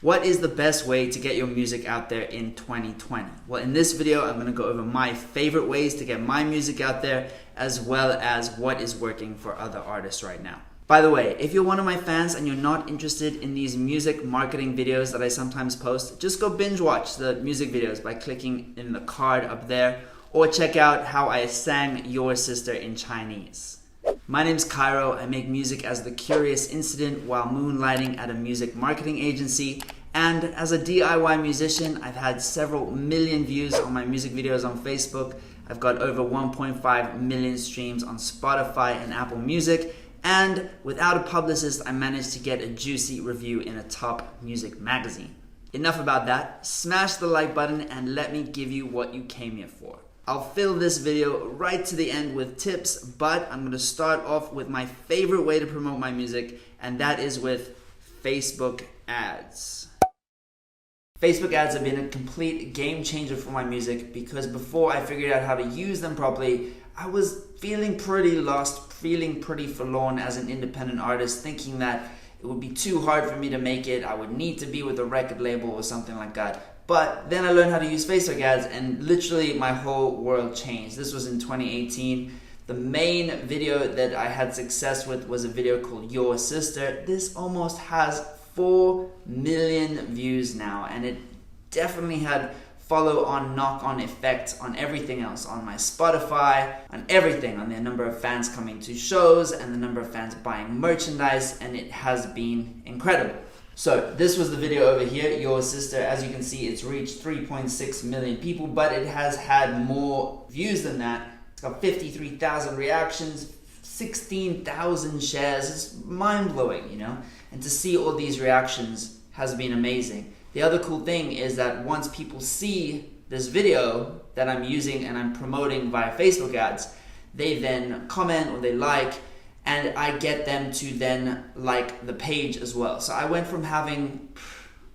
What is the best way to get your music out there in 2020? Well, in this video, I'm going to go over my favorite ways to get my music out there, as well as what is working for other artists right now. By the way, if you're one of my fans and you're not interested in these music marketing videos that I sometimes post, just go binge watch the music videos by clicking in the card up there, or check out how I sang Your Sister in Chinese. My name's Cairo. I make music as The Curious Incident while moonlighting at a music marketing agency. And as a DIY musician, I've had several million views on my music videos on Facebook. I've got over 1.5 million streams on Spotify and Apple Music. And without a publicist, I managed to get a juicy review in a top music magazine. Enough about that. Smash the like button and let me give you what you came here for. I'll fill this video right to the end with tips, but I'm going to start off with my favorite way to promote my music, and that is with Facebook ads. Facebook ads have been a complete game changer for my music because before I figured out how to use them properly, I was feeling pretty lost, feeling pretty forlorn as an independent artist, thinking that it would be too hard for me to make it. I would need to be with a record label or something like that. But then I learned how to use Facebook ads and literally my whole world changed. This was in 2018. The main video that I had success with was a video called Your Sister. This almost has 4 million views now, and it definitely had follow-on, knock-on effects on everything else, on my Spotify, on everything, on the number of fans coming to shows and the number of fans buying merchandise, and it has been incredible. So this was the video over here, Your Sister. As you can see, it's reached 3.6 million people, but it has had more views than that. It's got 53,000 reactions, 16,000 shares. It's mind-blowing, you know? And to see all these reactions has been amazing. The other cool thing is that once people see this video that I'm using and I'm promoting via Facebook ads, they then comment or they like, and I get them to then like the page as well. So I went from having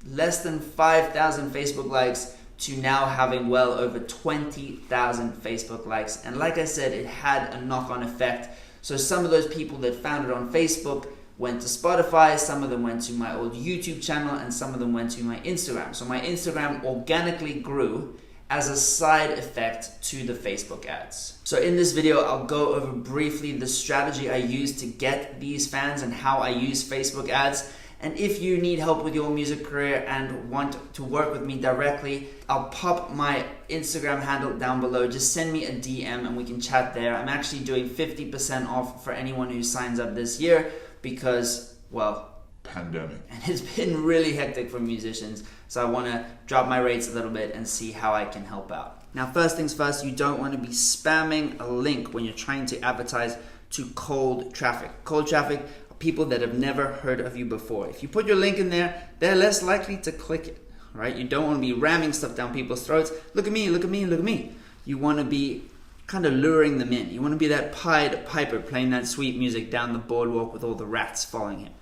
less than 5,000 Facebook likes to now having well over 20,000 Facebook likes. And like I said, it had a knock-on effect. So some of those people that found it on Facebook went to Spotify, some of them went to my old YouTube channel, and some of them went to my Instagram. So my Instagram organically grew as a side effect to the Facebook ads. So in this video, I'll go over briefly the strategy I use to get these fans and how I use Facebook ads. And if you need help with your music career and want to work with me directly, I'll pop my Instagram handle down below. Just send me a DM and we can chat there. I'm actually doing 50% off for anyone who signs up this year because, well, pandemic. And it's been really hectic for musicians, so I want to drop my rates a little bit and see how I can help out. Now, first things first, you don't want to be spamming a link when you're trying to advertise to cold traffic. Cold traffic are people that have never heard of you before. If you put your link in there, they're less likely to click it, right? You don't want to be ramming stuff down people's throats. Look at me, look at me, look at me. You want to be kind of luring them in. You want to be that Pied Piper playing that sweet music down the boardwalk with all the rats following him.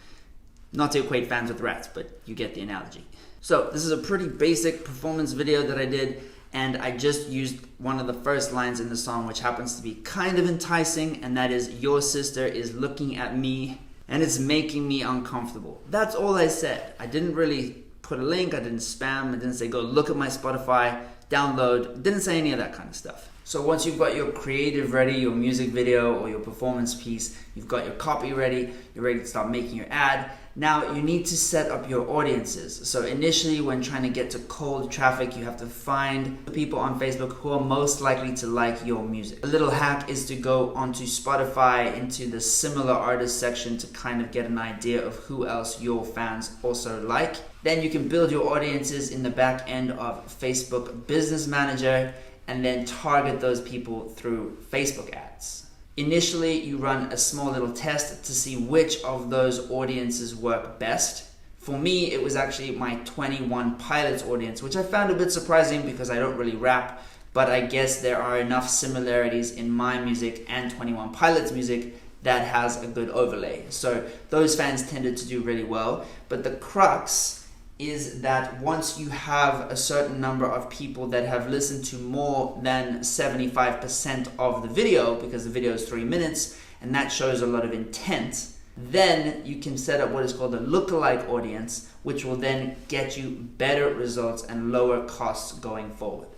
Not to equate fans with rats, but you get the analogy. So this is a pretty basic performance video that I did, and I just used one of the first lines in the song, which happens to be kind of enticing, and that is, Your sister is looking at me and it's making me uncomfortable. That's all I said. I didn't really put a link, I didn't spam, I didn't say go look at my Spotify, download, didn't say any of that kind of stuff. So once you've got your creative ready, your music video or your performance piece, you've got your copy ready, you're ready to start making your ad. Now you need to set up your audiences. So initially when trying to get to cold traffic, you have to find the people on Facebook who are most likely to like your music. A little hack is to go onto Spotify into the similar artist section to kind of get an idea of who else your fans also like. Then you can build your audiences in the back end of Facebook Business Manager and then target those people through Facebook ads. Initially, you run a small little test to see which of those audiences work best. For me, it was actually my 21 Pilots audience, which I found a bit surprising because I don't really rap, but I guess there are enough similarities in my music and 21 Pilots music that has a good overlay. So those fans tended to do really well, but the crux is that once you have a certain number of people that have listened to more than 75% of the video, because the video is 3 minutes and that shows a lot of intent, then you can set up what is called a lookalike audience, which will then get you better results and lower costs going forward.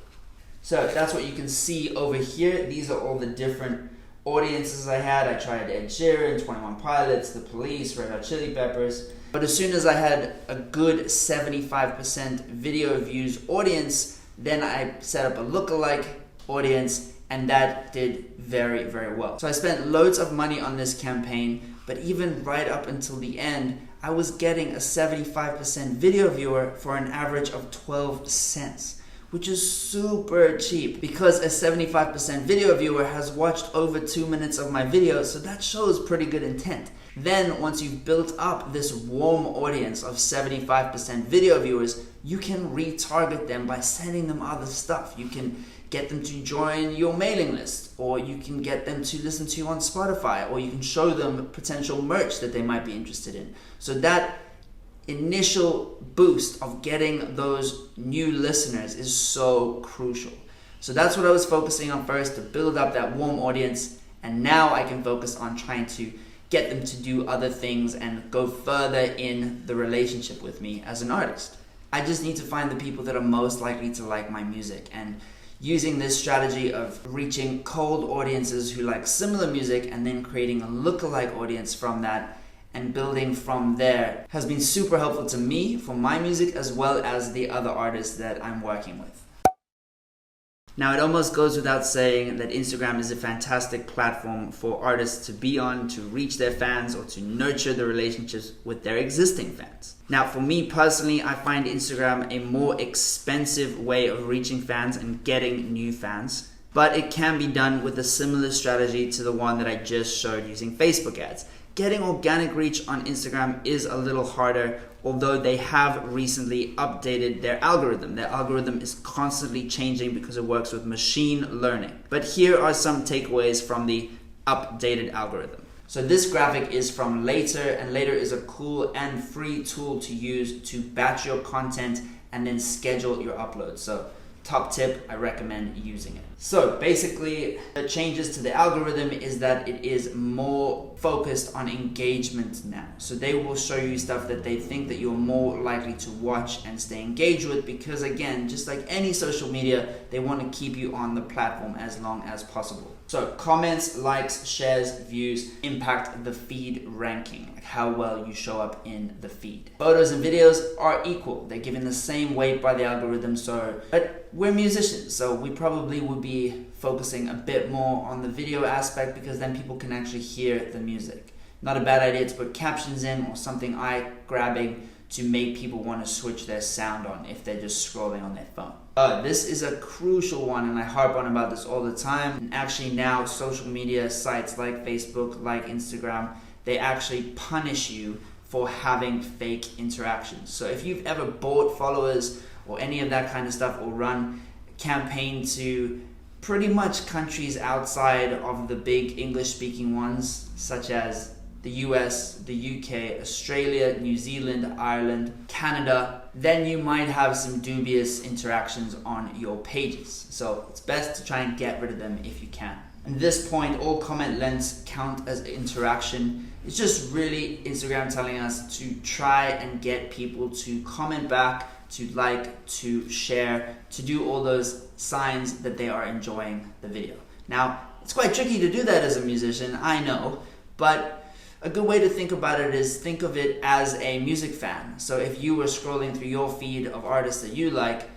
So that's what you can see over here. These are all the different audiences I had. I tried Ed Sheeran, 21 Pilots, The Police, Red Hot Chili Peppers. But as soon as I had a good 75% video views audience, then I set up a lookalike audience, and that did very, very well. So I spent loads of money on this campaign, but even right up until the end, I was getting a 75% video viewer for an average of 12 cents, which is super cheap because a 75% video viewer has watched over 2 minutes of my video, so that shows pretty good intent. Then once you've built up this warm audience of 75% video viewers, you can retarget them by sending them other stuff. You can get them to join your mailing list, or you can get them to listen to you on Spotify, or you can show them potential merch that they might be interested in. So that initial boost of getting those new listeners is so crucial. So that's what I was focusing on first, to build up that warm audience, and now I can focus on trying to get them to do other things and go further in the relationship with me as an artist. I just need to find the people that are most likely to like my music, and using this strategy of reaching cold audiences who like similar music and then creating a lookalike audience from that and building from there has been super helpful to me for my music as well as the other artists that I'm working with. Now, it almost goes without saying that Instagram is a fantastic platform for artists to be on, to reach their fans or to nurture the relationships with their existing fans. Now, for me personally, I find Instagram a more expensive way of reaching fans and getting new fans, but it can be done with a similar strategy to the one that I just showed using Facebook ads. Getting organic reach on Instagram is a little harder, although they have recently updated their algorithm. Their algorithm is constantly changing because it works with machine learning. But here are some takeaways from the updated algorithm. So this graphic is from Later, and Later is a cool and free tool to use to batch your content and then schedule your uploads. So top tip, I recommend using it. So basically, the changes to the algorithm is that it is more focused on engagement now. So they will show you stuff that they think that you're more likely to watch and stay engaged with, because again, just like any social media, they want to keep you on the platform as long as possible. So comments, likes, shares, views impact the feed ranking, like how well you show up in the feed. Photos and videos are equal. They're given the same weight by the algorithm. But we're musicians, so we probably would be focusing a bit more on the video aspect, because then people can actually hear the music. Not a bad idea to put captions in or something eye-grabbing to make people want to switch their sound on if they're just scrolling on their phone. This is a crucial one, and I harp on about this all the time. And actually now social media sites like Facebook, like Instagram, they actually punish you for having fake interactions. So if you've ever bought followers or any of that kind of stuff, or run a campaign to pretty much countries outside of the big English-speaking ones, such as the US, the UK, Australia, New Zealand, Ireland, Canada, then you might have some dubious interactions on your pages. So it's best to try and get rid of them if you can. At this point, all comment lengths count as interaction. It's just really Instagram telling us to try and get people to comment back, to like, to share, to do all those signs that they are enjoying the video. Now, it's quite tricky to do that as a musician, I know, but a good way to think about it is think of it as a music fan. So if you were scrolling through your feed of artists that you like,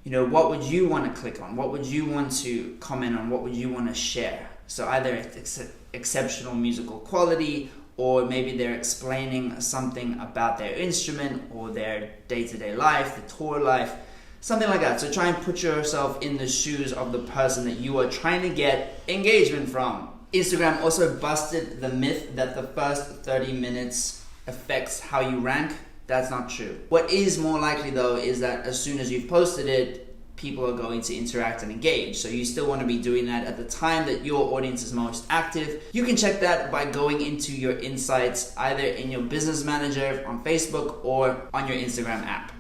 what would you want to click on? What would you want to comment on? What would you want to share? So either it's exceptional musical quality, or maybe they're explaining something about their instrument or their day-to-day life, the tour life, something like that. So try and put yourself in the shoes of the person that you are trying to get engagement from. Instagram also busted the myth that the first 30 minutes affects how you rank. That's not true. What is more likely though is that as soon as you've posted it, people are going to interact and engage. So you still want to be doing that at the time that your audience is most active. You can check that by going into your insights either in your business manager on Facebook or on your Instagram app.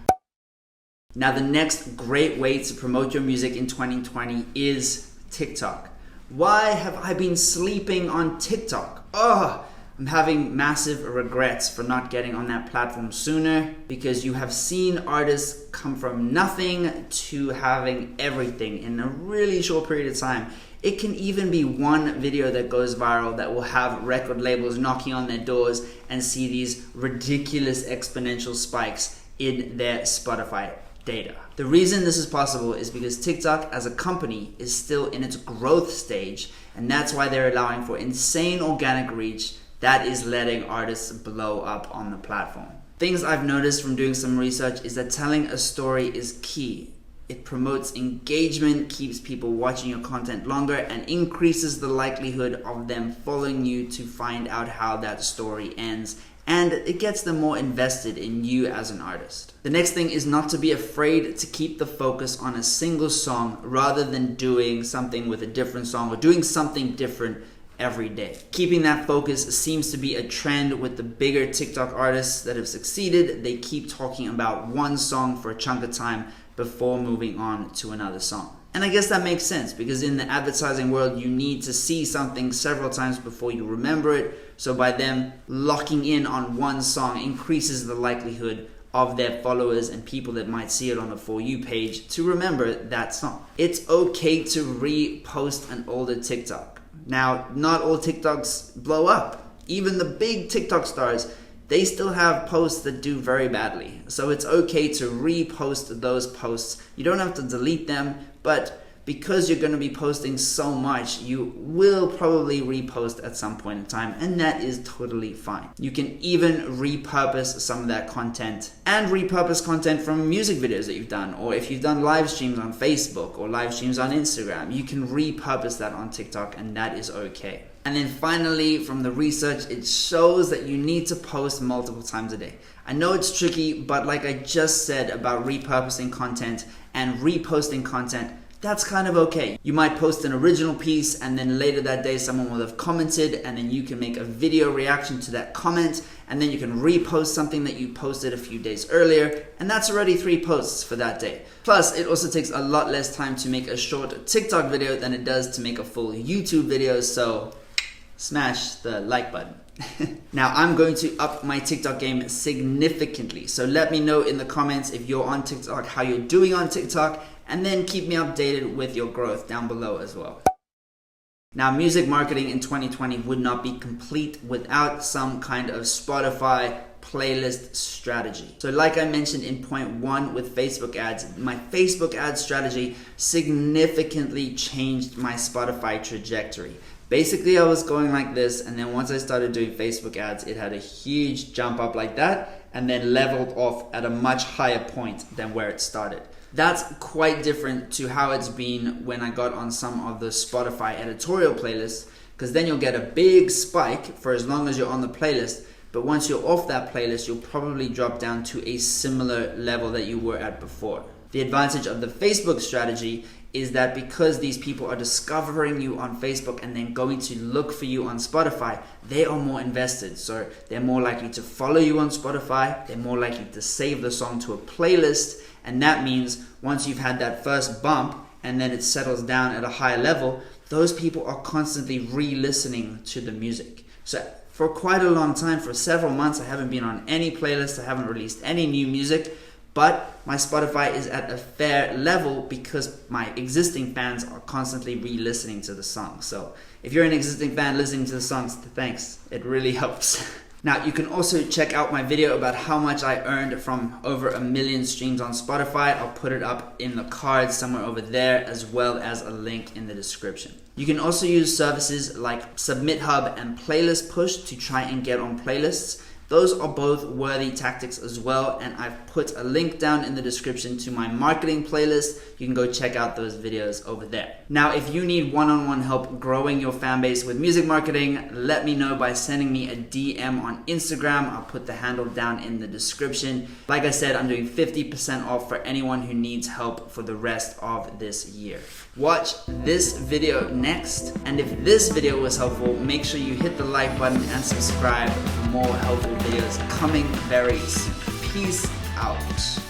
Now, the next great way to promote your music in 2020 is TikTok. Why have I been sleeping on TikTok? I'm having massive regrets for not getting on that platform sooner, because you have seen artists come from nothing to having everything in a really short period of time. It can even be one video that goes viral that will have record labels knocking on their doors and see these ridiculous exponential spikes in their Spotify data. The reason this is possible is because TikTok as a company is still in its growth stage, and that's why they're allowing for insane organic reach that is letting artists blow up on the platform. Things I've noticed from doing some research is that telling a story is key. It promotes engagement, keeps people watching your content longer, and increases the likelihood of them following you to find out how that story ends, and it gets them more invested in you as an artist. The next thing is not to be afraid to keep the focus on a single song rather than doing something with a different song or doing something different every day. Keeping that focus seems to be a trend with the bigger TikTok artists that have succeeded. They keep talking about one song for a chunk of time before moving on to another song. And I guess that makes sense, because in the advertising world, you need to see something several times before you remember it. So by them locking in on one song increases the likelihood of their followers and people that might see it on the For You page to remember that song. It's okay to repost an older TikTok. Now, not all TikToks blow up. Even the big TikTok stars, they still have posts that do very badly. So it's okay to repost those posts. You don't have to delete them, but because you're going to be posting so much, you will probably repost at some point in time, and that is totally fine. You can even repurpose some of that content and repurpose content from music videos that you've done, or if you've done live streams on Facebook or live streams on Instagram, you can repurpose that on TikTok, and that is okay. And then finally, from the research, it shows that you need to post multiple times a day. I know it's tricky, but like I just said about repurposing content and reposting content, that's kind of okay. You might post an original piece and then later that day someone will have commented, and then you can make a video reaction to that comment, and then you can repost something that you posted a few days earlier, and that's already 3 posts for that day. Plus, it also takes a lot less time to make a short TikTok video than it does to make a full YouTube video, so smash the like button. Now, I'm going to up my TikTok game significantly, so let me know in the comments if you're on TikTok, how you're doing on TikTok, and then keep me updated with your growth down below as well. Now, music marketing in 2020 would not be complete without some kind of Spotify playlist strategy. So like I mentioned in point 1 with Facebook ads, my Facebook ad strategy significantly changed my Spotify trajectory. Basically, I was going like this, and then once I started doing Facebook ads, it had a huge jump up like that, and then leveled off at a much higher point than where it started. That's quite different to how it's been when I got on some of the Spotify editorial playlists, because then you'll get a big spike for as long as you're on the playlist, but once you're off that playlist, you'll probably drop down to a similar level that you were at before. The advantage of the Facebook strategy is that because these people are discovering you on Facebook and then going to look for you on Spotify, they are more invested. So they're more likely to follow you on Spotify, they're more likely to save the song to a playlist, and that means once you've had that first bump and then it settles down at a higher level, those people are constantly re-listening to the music. So for quite a long time, for several months, I haven't been on any playlist, I haven't released any new music, but my Spotify is at a fair level because my existing fans are constantly re-listening to the song. So if you're an existing fan listening to the songs, thanks. It really helps. Now, you can also check out my video about how much I earned from over 1 million streams on Spotify. I'll put it up in the cards somewhere over there, as well as a link in the description. You can also use services like Submit Hub and Playlist Push to try and get on playlists. Those are both worthy tactics as well, and I've put a link down in the description to my marketing playlist. You can go check out those videos over there. Now, if you need one-on-one help growing your fan base with music marketing, let me know by sending me a DM on Instagram. I'll put the handle down in the description. Like I said, I'm doing 50% off for anyone who needs help for the rest of this year. Watch this video next, and if this video was helpful, make sure you hit the like button and subscribe for more helpful videos coming very soon. Peace out.